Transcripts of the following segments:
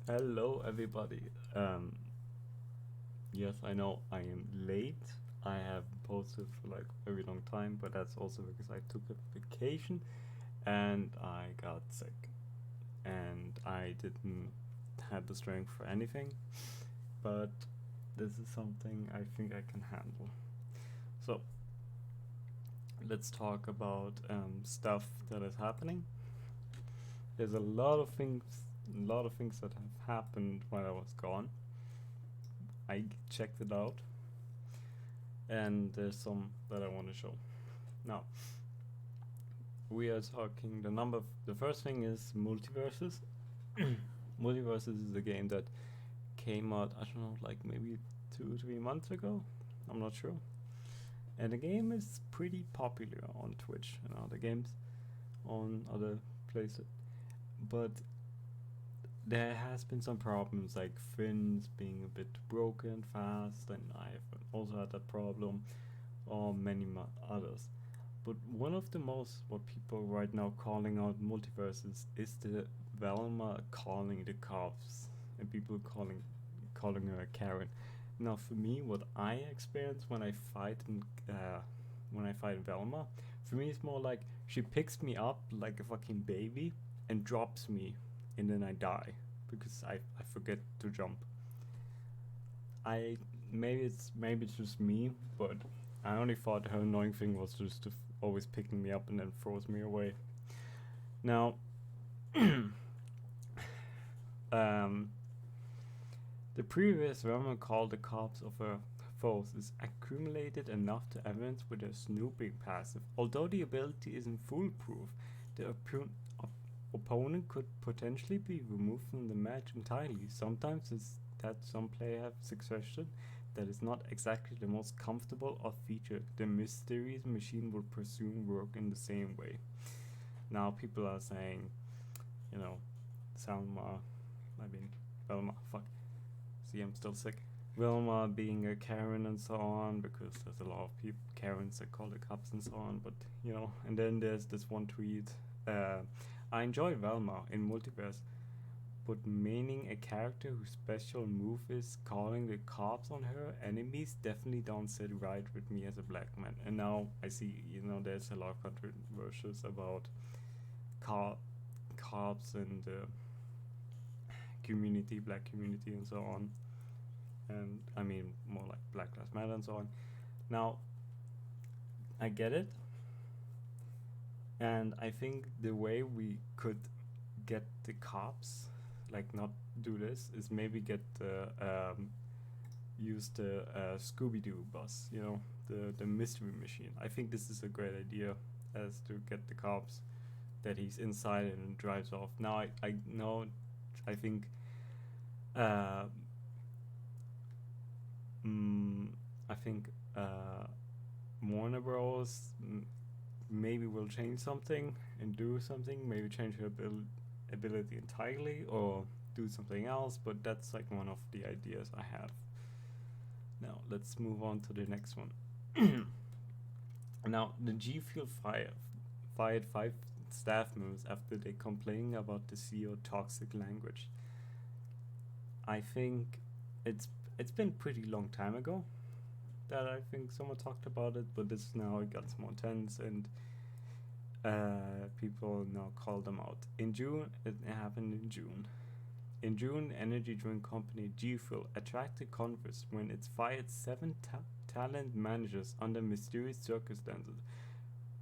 Hello, everybody. Yes, I know I am late. I have posted for like a very long time, but that's also because I took a vacation and I got sick, and I didn't have the strength for anything. But this is something I think I can handle. So let's talk about stuff that is happening. There's a lot of things that have happened while I was gone. I checked it out, and there's some that I want to show. Now, we are talking the first thing is multiverses. Multiverses is a game that came out, I don't know, like maybe 2 3 months ago. I'm not sure. And the game is pretty popular on Twitch and other games on other places. But there has been some problems like fins being a bit broken fast, and I've also had that problem, or many others. But one of the most what people right now calling out multiverses is the Velma calling the cops and people calling her Karen. Now, for me, what I experience when I fight Velma, for me it's more like she picks me up like a fucking baby and drops me, and then I die because I forget to jump. I maybe it's just me, but I only thought her annoying thing was just to always picking me up and then throws me away. Now, um, the previous Vermin called the cops of her foes is accumulated enough to evidence with a snooping passive. Although the ability isn't foolproof, the opponent could potentially be removed from the match entirely. Sometimes it's that some players have suggested that is not exactly the most comfortable of feature. The mysterious machine would presume work in the same way. Now people are saying, you know, Salma, I mean, Velma, fuck. See, I'm still sick. Velma being a Karen and so on, because there's a lot of people, Karens that call the cops and so on, but and then there's this one tweet. I enjoy Velma in Multiverse, but meaning a character whose special move is calling the cops on her enemies definitely don't sit right with me as a black man. And now I see, there's a lot of controversies about cop, cops and the community, black community, and so on. And I mean, more like Black Lives Matter and so on. Now, I get it, and I think the way we could get the cops, like not do this, is maybe get the use the Scooby Doo bus, the mystery machine. I think this is a great idea, as to get the cops that he's inside and drives off. Now I know, I think, uh, mm, I think Warner Bros. Maybe will change something and do something. Maybe change her ability entirely or do something else. But that's like one of the ideas I have. Now let's move on to the next one. Now the G Fuel fired 5 staff members after they complained about the CEO toxic language. I think it's been pretty long time ago that I think someone talked about it, but this now it got more tense, and people now call them out. In June, it happened in June. In June, energy drink company G Fuel attracted converse when it fired 7 talent managers under mysterious circumstances,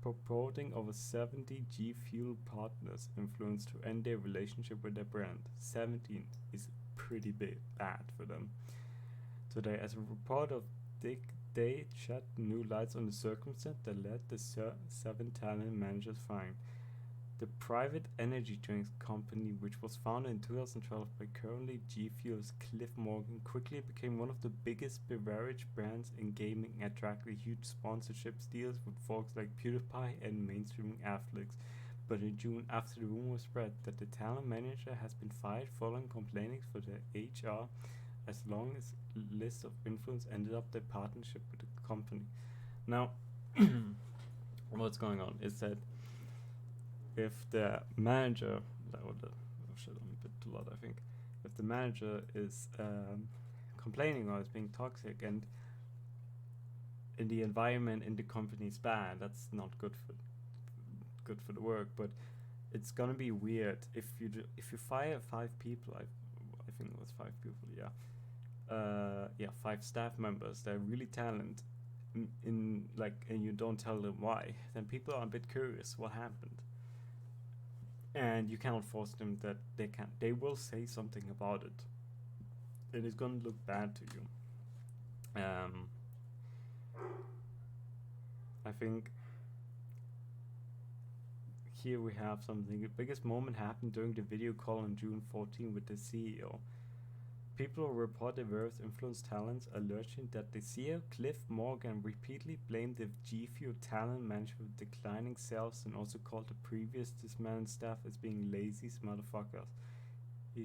purporting over 70 G Fuel partners influence to end their relationship with their brand. 17 is pretty bad for them. Today, as a report of they shed new lights on the circumstance that led the 7 talent managers firing. The private energy drinks company, which was founded in 2012 by currently G Fuel's Cliff Morgan, quickly became one of the biggest beverage brands in gaming, attracting huge sponsorship deals with folks like PewDiePie and mainstream athletes. But in June, after the rumor spread that the talent manager has been fired following complaints for the HR, as long as list of influence ended up their partnership with the company. Now, what's going on is that if the manager, that would have a bit too lot, I think. if the manager is complaining or is being toxic, and in the environment in the company is bad, that's not good for the work. But it's gonna be weird if you fire 5 people. I think it was 5 people. Yeah, 5 staff members. They're really talented. In like, and you don't tell them why, then people are a bit curious what happened, and you cannot force them that they will say something about it, and it's gonna look bad to you. I think here we have something. The biggest moment happened during the video call on June 14 with the CEO. People report the various influence talents, alleging that the CEO, Cliff Morgan, repeatedly blamed the G Fuel talent management for declining sales, and also called the previous dismantled staff as being lazy motherfuckers. He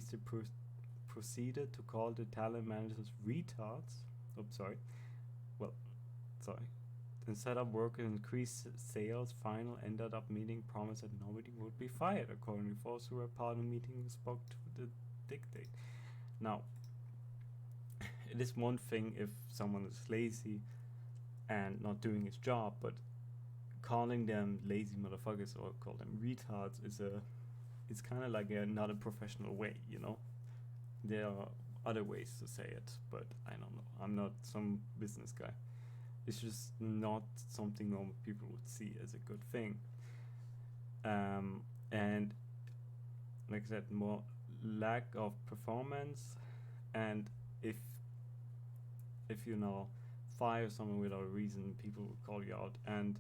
proceeded to call the talent managers retards. Instead of working increased sales, final ended up meeting promised that nobody would be fired, according to those who were part of the meeting who spoke to the dictate. Now, it is one thing if someone is lazy and not doing his job, but calling them lazy motherfuckers or call them retards it's kind of like not a professional way, you know? There are other ways to say it, but I don't know. I'm not some business guy. It's just not something normal people would see as a good thing. And like I said, more lack of performance, and if you know fire someone without a reason, people will call you out. And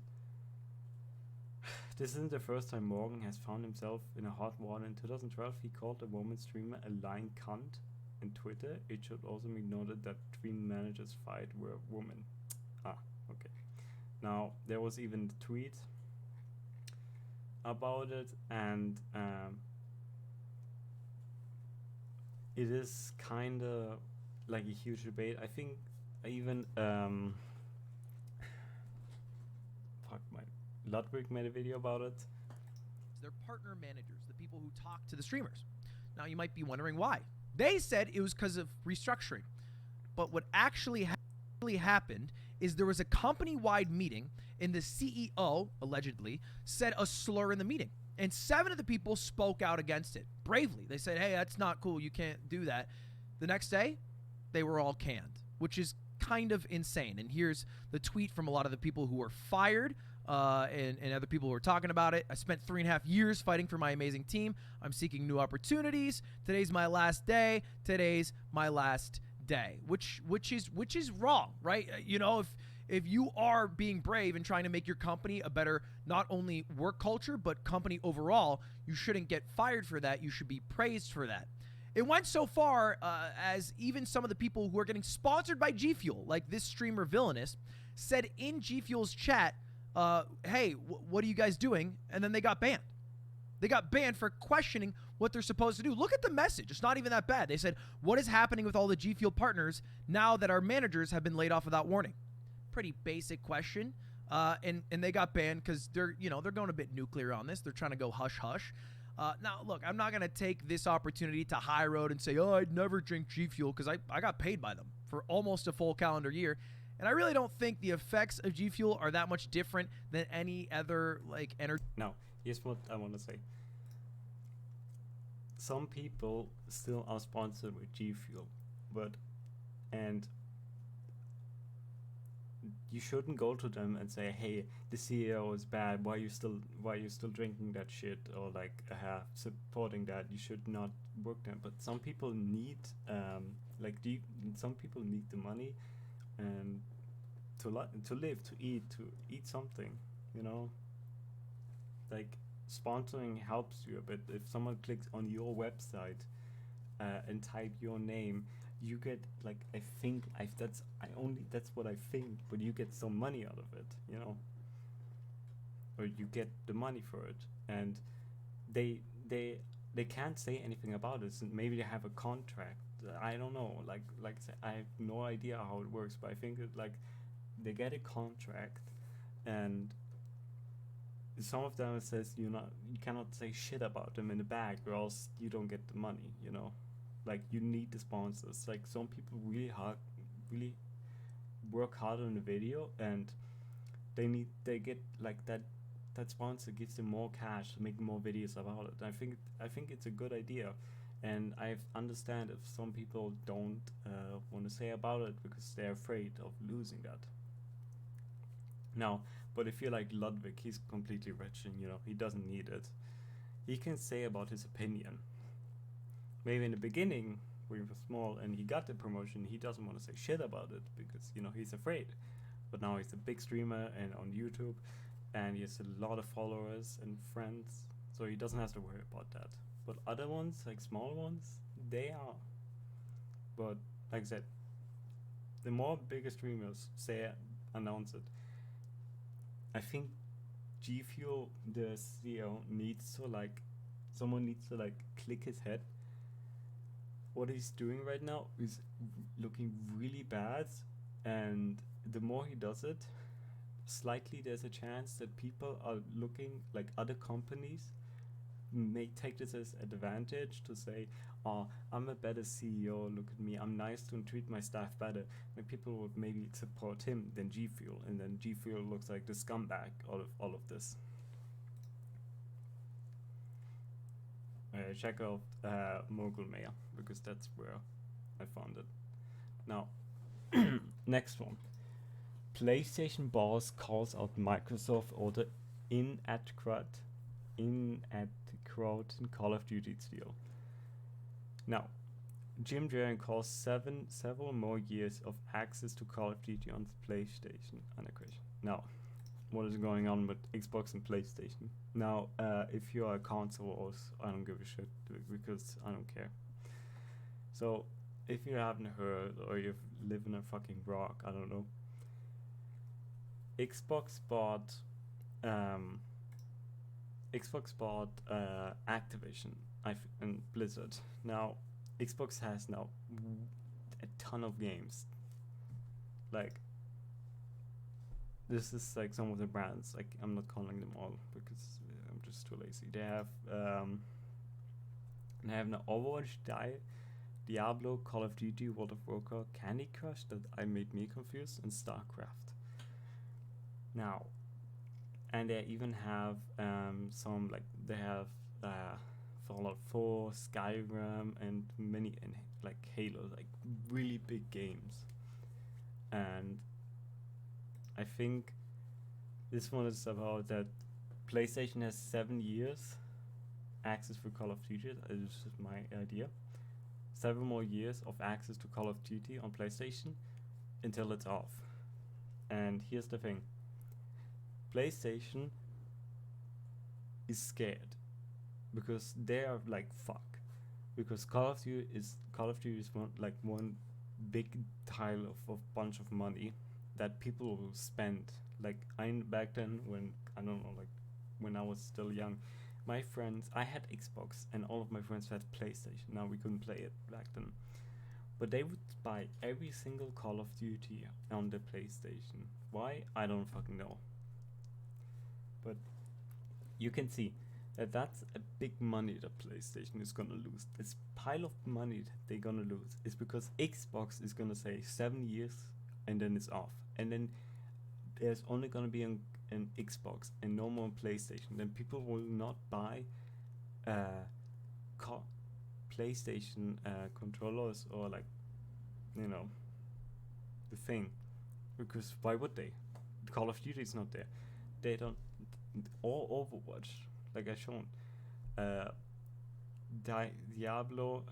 this isn't the first time Morgan has found himself in a hot water. In 2012, he called a woman streamer a lying cunt in Twitter. It should also be noted that 3 managers fired were women. Okay. Now, there was even a tweet about it, and it is kind of like a huge debate. I think even Ludwig made a video about it. They're partner managers, the people who talk to the streamers. Now, you might be wondering why. They said it was because of restructuring. But what actually happened is there was a company-wide meeting, and the CEO, allegedly, said a slur in the meeting. And 7 of the people spoke out against it, bravely. They said, hey, that's not cool, you can't do that. The next day, they were all canned, which is kind of insane. And here's the tweet from a lot of the people who were fired, and other people who were talking about it. I spent 3.5 years fighting for my amazing team. I'm seeking new opportunities. Today's my last day. Today's my last day, which is wrong, right? You know, if you are being brave and trying to make your company a better, not only work culture, but company overall, you shouldn't get fired for that. You should be praised for that. It went so far as even some of the people who are getting sponsored by G Fuel, like this streamer Villainous, said in G Fuel's chat, hey, what are you guys doing? And then they got banned. They got banned for questioning what they're supposed to do. Look at the message. It's not even that bad. They said, what is happening with all the G Fuel partners now that our managers have been laid off without warning? Pretty basic question. And they got banned because they're going a bit nuclear on this. They're trying to go hush hush. Now, look, I'm not going to take this opportunity to high road and say, oh, I'd never drink G Fuel, because I got paid by them for almost a full calendar year. And I really don't think the effects of G Fuel are that much different than any other like energy. Now, here's what I want to say. Some people still are sponsored with G Fuel, and you shouldn't go to them and say, hey, the CEO is bad, why are you still drinking that shit, or like supporting that. You should not work them. But some people need some people need the money and to live, to eat something, you know. Like, sponsoring helps you a bit. If someone clicks on your website and type your name, you get like, that's what I think, but you get some money out of it, you know, or you get the money for it, and they can't say anything about it. So maybe they have a contract. I don't know. Like I said, I have no idea how it works, but I think that like they get a contract, and some of them says you cannot say shit about them in the back, or else you don't get the money, you know. Like you need the sponsors. Like some people really work hard on the video, and they get like that sponsor gives them more cash to make more videos about it. I think it's a good idea, and I understand if some people don't want to say about it because they're afraid of losing that. Now, but if you're like Ludwig, he's completely rich and he doesn't need it. He can say about his opinion. Maybe in the beginning when he was small and he got the promotion, he doesn't want to say shit about it because he's afraid. But now he's a big streamer and on YouTube, and he has a lot of followers and friends, so he doesn't have to worry about that. But other ones, like small ones, they are. But like I said, the more bigger streamers say announce it, I think G Fuel, the CEO, needs to like someone needs to like click his head. What he's doing right now is looking really bad, and the more he does it, slightly there's a chance that people are looking like other companies may take this as advantage to say, oh, I'm a better CEO, look at me, I'm nice to treat my staff better. And people would maybe support him than G Fuel, and then G Fuel looks like the scumbag out of all of this. Check out Mogul Mayor, because that's where I found it. Now, next one. PlayStation boss calls out Microsoft over inadequate in Call of Duty deal. Now, Jim Jarren calls several more years of access to Call of Duty on PlayStation under question. Now, what is going on with Xbox and PlayStation? Now, if you are a console wars, I don't give a shit because I don't care. So, if you haven't heard or you live in a fucking rock, I don't know. Xbox bought Activision and Blizzard. Now, Xbox has now a ton of games. Like, this is like some of the brands. Like, I'm not calling them all because I'm just too lazy. They have now Overwatch, Diablo, Call of Duty, World of Warcraft, Candy Crush that made me confused, and StarCraft. Now, and they even have some like they have Fallout 4, Skyrim, and many and like Halo, like really big games. And I think this one is about that PlayStation has 7 years access for Call of Duty. This is my idea. 7 more years of access to Call of Duty on PlayStation until it's off. And here's the thing. PlayStation is scared because they are like fuck, because Call of Duty is one big tile of bunch of money that people will spend. Like back then when I don't know, like when I was still young, my friends, I had Xbox and all of my friends had PlayStation. Now we couldn't play it back then, but they would buy every single Call of Duty on the PlayStation. Why? I don't fucking know. But you can see that that's a big money that PlayStation is gonna lose. This pile of money that they're gonna lose is because Xbox is gonna say 7 years and then it's off. And then there's only gonna be an Xbox and no more PlayStation. Then people will not buy PlayStation controllers or like, the thing. Because why would they? Call of Duty is not there. They don't. Or Overwatch, like I shown. Diablo.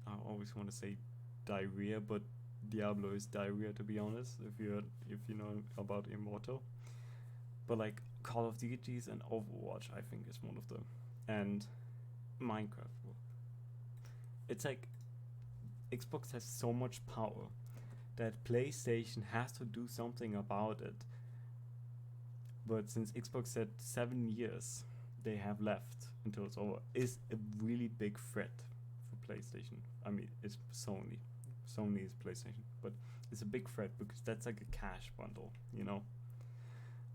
I always want to say diarrhea, but Diablo is diarrhea, to be honest. If you know about Immortal, but like Call of Duties and Overwatch, I think is one of them, and Minecraft. It's like Xbox has so much power that PlayStation has to do something about it. But since Xbox said 7 years they have left until it's over, is a really big threat for PlayStation. I mean, it's Sony. Sony is PlayStation, but it's a big threat because that's like a cash bundle,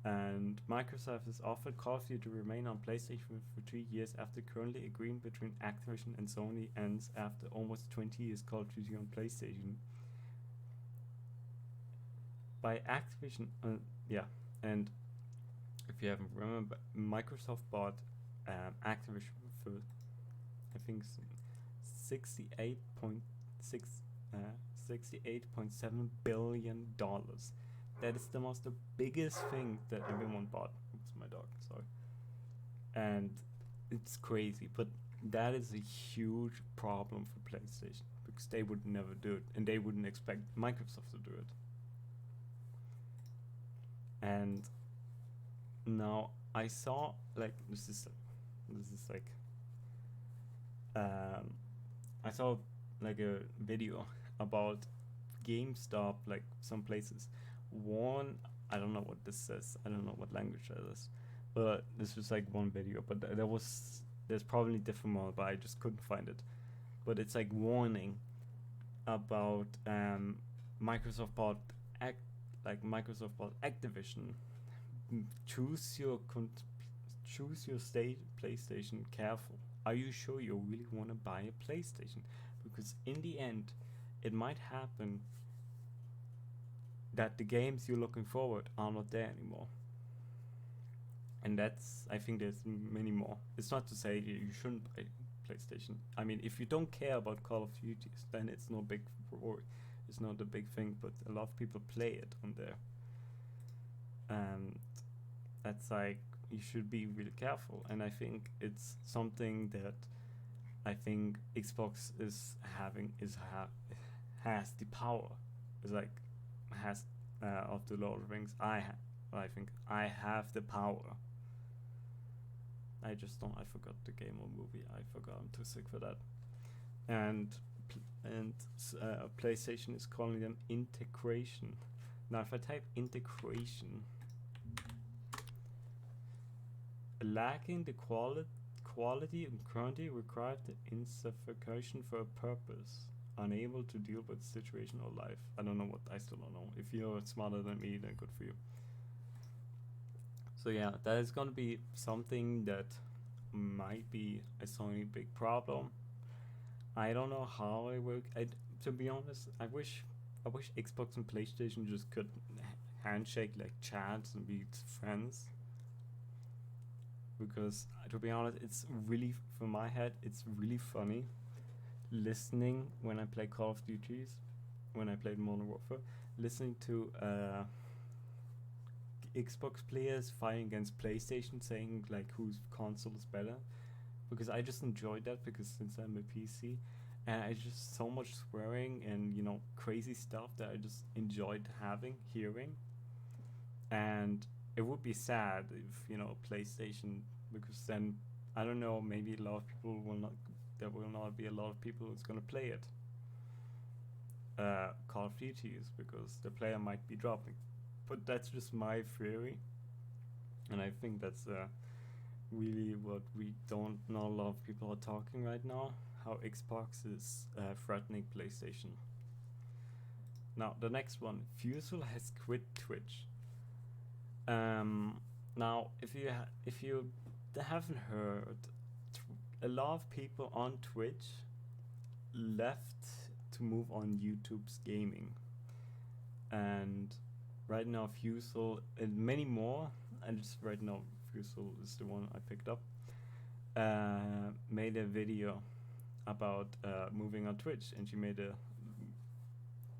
And Microsoft has offered Call of Duty to remain on PlayStation for 3 years after currently agreement between Activision and Sony ends after almost 20 years Call of Duty on PlayStation. By Activision, and if you haven't remembered, Microsoft bought Activision for I think 68.7 billion dollars. That is the biggest thing that anyone bought. Oops, my dog. Sorry. And it's crazy, but that is a huge problem for PlayStation because they would never do it, and they wouldn't expect Microsoft to do it. And now I saw this is like I saw like a video about GameStop, like some places warn. I don't know what this says. I don't know what language that is, but this was like one video. But there's probably different more, but I just couldn't find it. But it's like warning about Microsoft bought Activision. Choose your PlayStation careful. Are you sure you really want to buy a PlayStation? Because in the end, it might happen that the games you're looking forward are not there anymore. And I think there's many more. It's not to say you shouldn't buy PlayStation. I mean, if you don't care about Call of Duty, then it's no big worry. It's not a big thing, but a lot of people play it on there. And that's like, you should be really careful. And I think it's something that I think Xbox has the power. It's like of the Lord of the Rings. I think I have the power. I forgot the game or movie. I forgot. I'm too sick for that. And PlayStation is calling them integration. Now, if I type integration, lacking the quality and quantity required the insufficient for a purpose, unable to deal with situation or life. I still don't know. If you're smarter than me, then good for you. So yeah, that is gonna be something that might be a Sony big problem. I don't know how it works. To be honest, I wish Xbox and PlayStation just could handshake, like chat and be friends. Because to be honest, it's really, from my head, it's really funny listening when I play Call of Duties, when I played Modern Warfare, listening to Xbox players fighting against PlayStation, saying like whose console is better. Because I just enjoyed that, because since I'm a PC, and I just so much swearing and crazy stuff that I just enjoyed hearing. And it would be sad if PlayStation, because then I don't know, maybe a lot of people will not. There will not be a lot of people who's gonna play it. Call of Duty is because the player might be dropping, but that's just my theory, and I think that's really what we don't know. A lot of people are talking right now. How Xbox is threatening PlayStation. Now the next one, Fusel has quit Twitch. Now if you haven't heard, a lot of people on Twitch left to move on YouTube's gaming, and right now Fusel and many more, and just right now Fusel is the one I picked up, made a video about moving on Twitch, and she made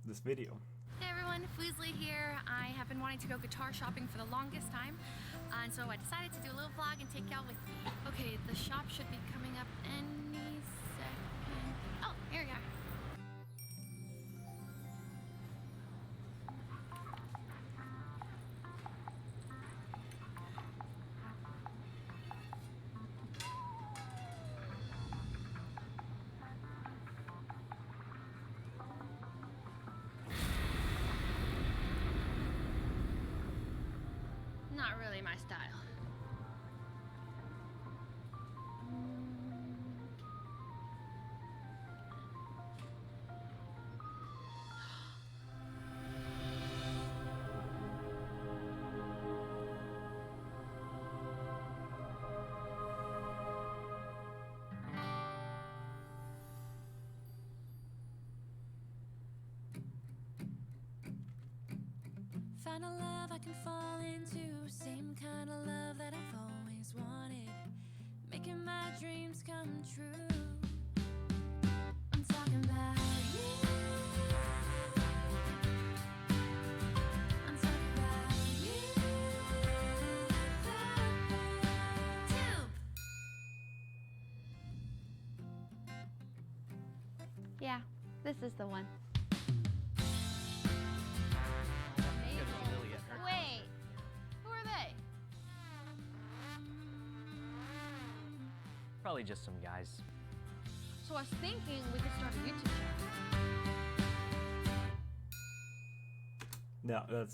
this video. Hey everyone, Foosley here. I have been wanting to go guitar shopping for the longest time, and so I decided to do a little vlog and take y'all with me. Okay, the shop should be coming up any second. Oh, here we are. Not really my style. kind of love I can fall into, same kind of love that I've always wanted, making my dreams come true. I'm talking about you. I'm talking about you. Tube. Yeah, this is the one. Wait, who are they? Probably just some guys. So I was thinking we could start a YouTube channel. Yeah,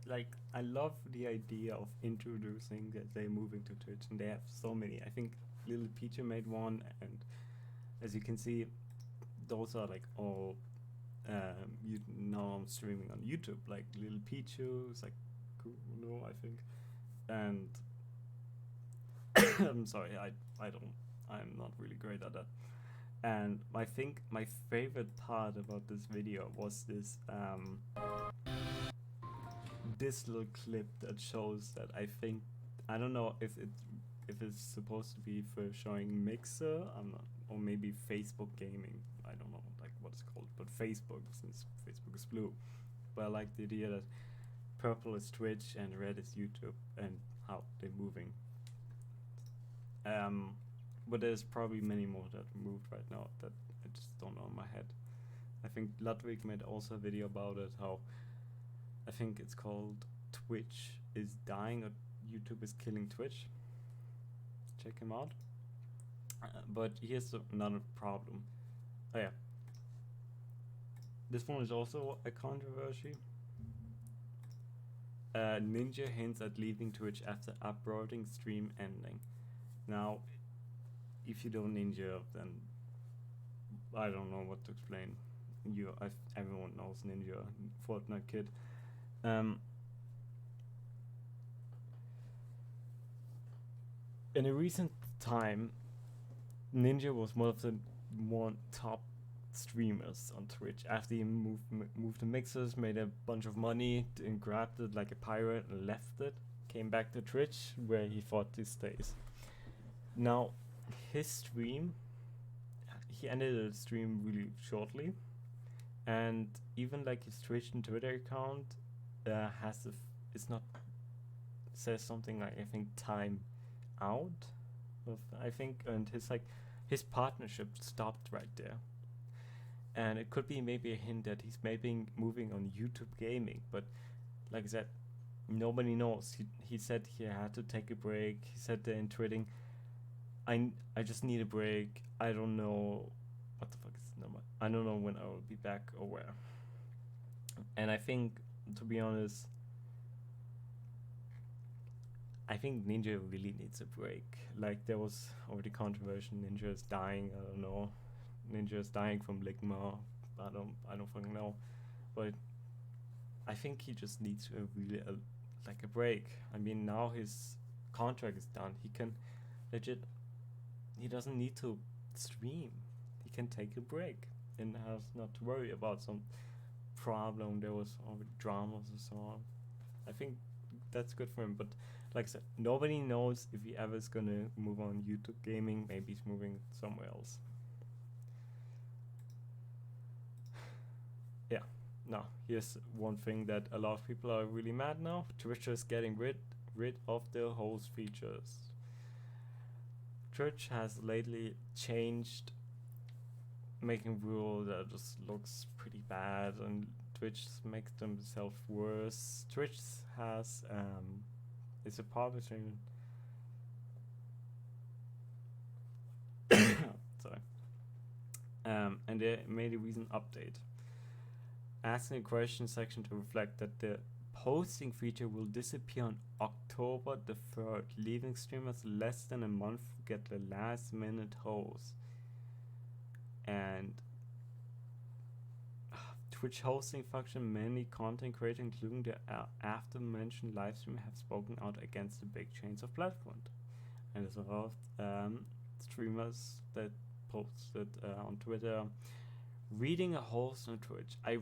like I love the idea of introducing that they're moving to Twitch, and they have so many. I think Little Peter made one, and as you can see, those are like all you now I'm streaming on YouTube, like Little Pichu is like cool, I think, and I'm sorry, I'm not really great at that. And I think my favorite part about this video was this this little clip that shows that I don't know if it's supposed to be for showing Mixer, I'm not, or maybe Facebook gaming, I don't know like what it's called, but Facebook, since Facebook is blue. But I like the idea that purple is Twitch and red is YouTube and how they're moving. But there's probably many more that moved right now that I just don't know in my head. I think Ludwig made also a video about it, how I think it's called Twitch is dying or YouTube is killing Twitch. Check him out. But here's another problem. Oh yeah. This one is also a controversy. Ninja hints at leaving Twitch after uploading stream ending. Now, if you don't Ninja, then I don't know what to explain. Everyone knows Ninja, Fortnite kid. In a recent time, Ninja was one of the top streamers on Twitch. After he moved to Mixers, made a bunch of money, and grabbed it like a pirate and left it, came back to Twitch, where he thought he stays. Now, his stream, he ended the stream really shortly, and even like his Twitch and Twitter account says something like, I think, time out of, I think, and his partnership stopped right there. And it could be maybe a hint that he's maybe moving on YouTube gaming, but like I said, nobody knows. He said he had to take a break. He said there in tweeting, I just need a break. I don't know what the fuck is the number. I don't know when I will be back or where. And I think, to be honest, I think Ninja really needs a break. Like, there was already controversy. Ninja is dying. I don't know. Ninja is dying from Ligma. I don't fucking know. But I think he just needs a break. I mean, now his contract is done. He can legit. He doesn't need to stream. He can take a break and has not to worry about some problem. There was already dramas and so on. I think that's good for him. But like I said, nobody knows if he ever is gonna move on YouTube gaming. Maybe he's moving somewhere else. Yeah. Now, here's one thing that a lot of people are really mad now. Twitch is getting rid of their host features. Twitch has lately changed, making rules that just looks pretty bad, and Twitch makes themselves worse. Twitch has it's a publishing sorry, and they made a recent update, asking a question section to reflect that the posting feature will disappear on October the 3rd, leaving streamers less than a month to get the last minute host. And Twitch hosting function, many content creators, including the after mentioned live stream, have spoken out against the big chains of platform. And there's a lot of streamers that posted on Twitter, reading a host on Twitch. I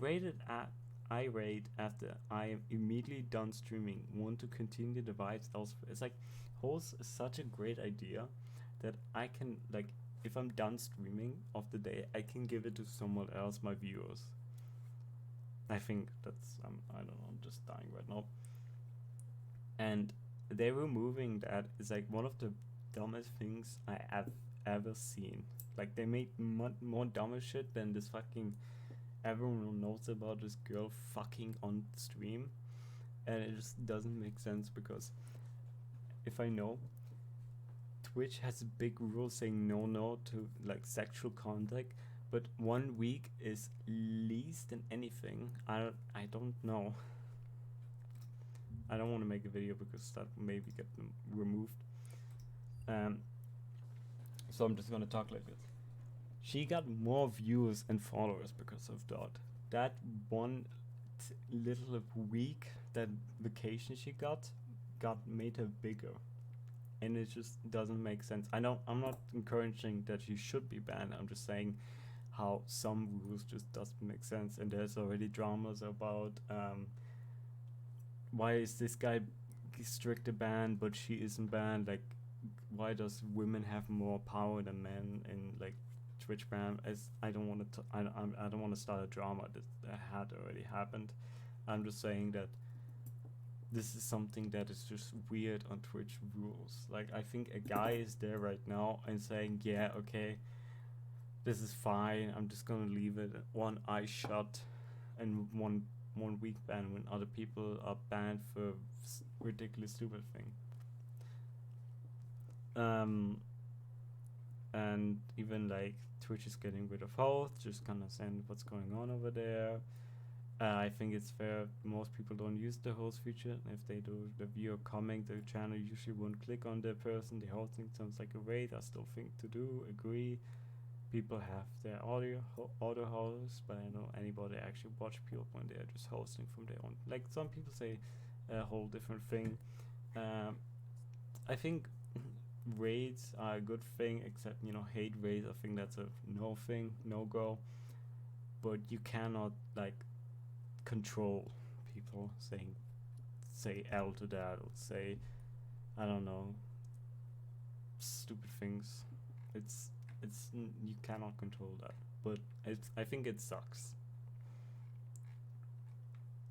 irate after I am immediately done streaming, want to continue the vibes elsewhere. It's like host is such a great idea that I can like if I'm done streaming of the day, I can give it to someone else, my viewers. I think that's I don't know, I'm just dying right now. And they removing that is like one of the dumbest things I have ever seen. Like they made more dumber shit than this fucking everyone knows about this girl fucking on stream, and it just doesn't make sense because if I know Twitch has a big rule saying no to like sexual contact, but 1 week is least than anything. I don't know. I don't want to make a video because that maybe get them removed. Um, so I'm just gonna talk like this. She got more views and followers because of that. That one little week, that vacation she got made her bigger, and it just doesn't make sense. I know I'm not encouraging that she should be banned. I'm just saying how some rules just doesn't make sense, and there's already dramas about why is this guy strictly banned but she isn't banned, like why does women have more power than men in like Twitch ban. As I don't want to I don't want to start a drama that had already happened. I'm just saying that this is something that is just weird on Twitch rules. Like I think a guy is there right now and saying, yeah, okay, this is fine, I'm just gonna leave it one eye shut and one week ban when other people are banned for ridiculous stupid thing. And even like Twitch is getting rid of hosts, just kind of saying what's going on over there. I think it's fair. Most people don't use the host feature. If they do, the viewer comment, the channel usually won't click on the person. The hosting sounds like a way. I still think to do. Agree. People have their audio hosts, but I don't know anybody actually watch people when they're just hosting from their own. Like some people say a whole different thing. I think raids are a good thing, except hate raids. I think that's a no thing, no go. But you cannot like control people saying say L to that or say I don't know stupid things. It's you cannot control that, but I think it sucks.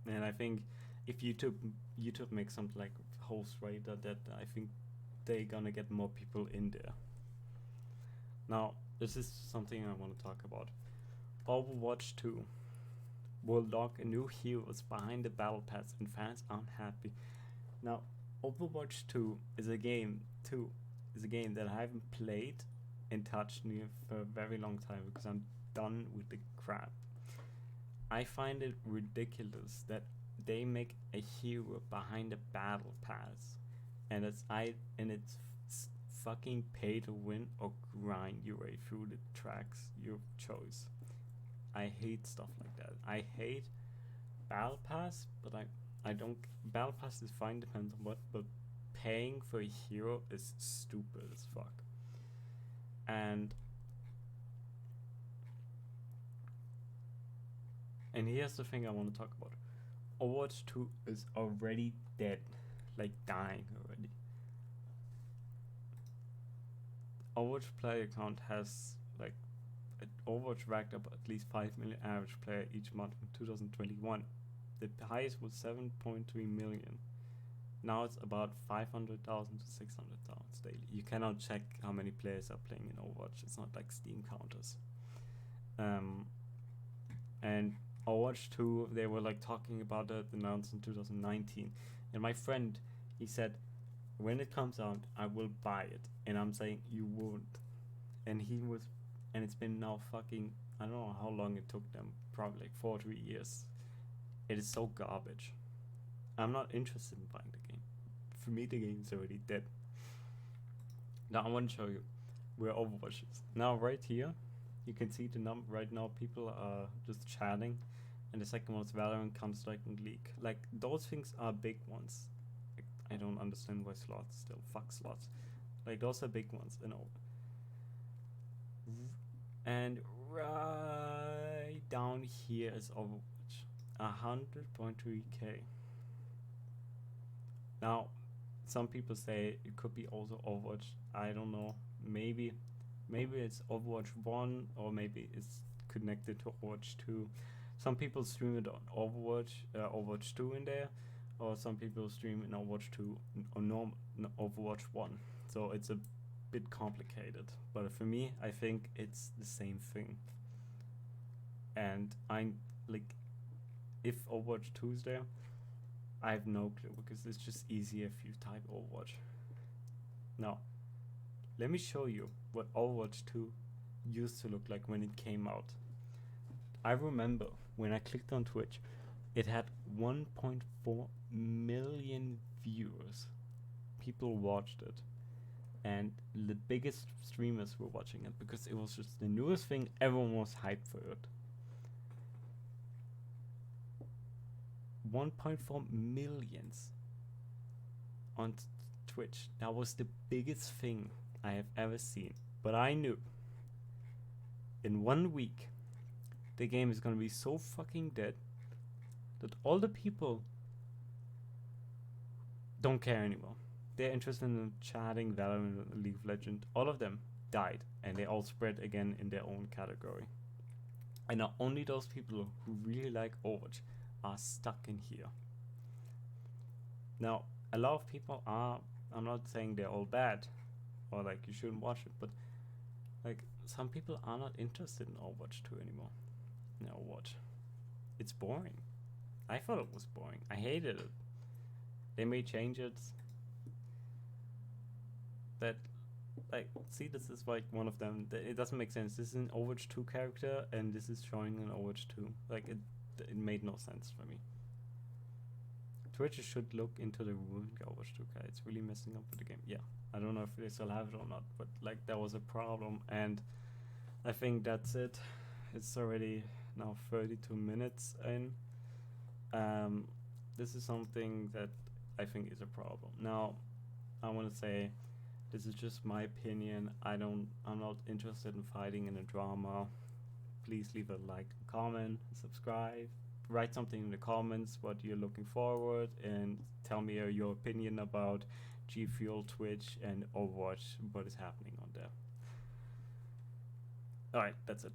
And I think if YouTube makes something like host right that I think they're gonna get more people in there. Now this is something I want to talk about. Overwatch 2 will lock new heroes behind the battle pass and fans aren't happy. Now Overwatch 2 is a game that I haven't played and touched near for a very long time because I'm done with the crap. I find it ridiculous that they make a hero behind a battle pass, and it's fucking pay to win or grind your way through the tracks, your choice. I hate stuff like that. I hate battle pass, but I don't. Battle pass is fine, depends on what, but paying for a hero is stupid as fuck. And here's the thing I want to talk about. Overwatch 2 is already dead, like dying already. Overwatch player count has like Overwatch racked up at least 5 million average player each month in 2021. The highest was 7.3 million. Now it's about 500,000 to 600,000 daily. You cannot check how many players are playing in Overwatch. It's not like Steam counters. And Overwatch 2, they were like talking about it, announced in 2019. And my friend, he said, when it comes out, I will buy it. And I'm saying, you won't. And it's been now fucking, I don't know how long it took them, probably like 4 to 3 years. It is so garbage. I'm not interested in buying the game. For me, the game is already dead. Now I want to show you where Overwatch is. Now right here, you can see the number. Right now people are just chatting. And the second one is Valorant, Counter-Strike, and League. Like, those things are big ones. Like, I don't understand why slots still. Fuck slots. Like, those are big ones. And right down here is Overwatch. 100.3K. Now, some people say it could be also Overwatch. I don't know. Maybe it's Overwatch 1 or maybe it's connected to Overwatch 2. Some people stream it on Overwatch 2 in there, or some people stream in Overwatch 2 or Overwatch 1. So it's a bit complicated. But for me, I think it's the same thing. And I'm like, if Overwatch 2 is there, I have no clue because it's just easier if you type Overwatch. Now, let me show you what Overwatch 2 used to look like when it came out. I remember when I clicked on Twitch, it had 1.4 million viewers. People watched it. And the biggest streamers were watching it because it was just the newest thing. Everyone was hyped for it. 1.4 millions on Twitch. That was the biggest thing I have ever seen. But I knew in 1 week the game is gonna be so fucking dead that all the people don't care anymore. They're interested in chatting, Valorant, League of Legends. All of them died, and they all spread again in their own category. And now only those people who really like Overwatch are stuck in here. Now, a lot of people are, I'm not saying they're all bad, or like you shouldn't watch it, but like some people are not interested in Overwatch 2 anymore. In Overwatch. It's boring. I thought it was boring. I hated it. They made changes that, like, see, this is like one of them. It doesn't make sense. This is an Overwatch 2 character, and this is showing an Overwatch 2. Like, it made no sense for me. Twitch should look into the ruling Overwatch 2 guy. It's really messing up with the game. Yeah, I don't know if they still have it or not, but like that was a problem, and I think that's it. It's already now 32 minutes in. This is something that I think is a problem. Now, I want to say this is just my opinion. I'm not interested in fighting in a drama. Please leave a like, comment, subscribe. Write something in the comments what you're looking forward, and tell me your opinion about G Fuel, Twitch, and Overwatch, what is happening on there. Alright, that's it.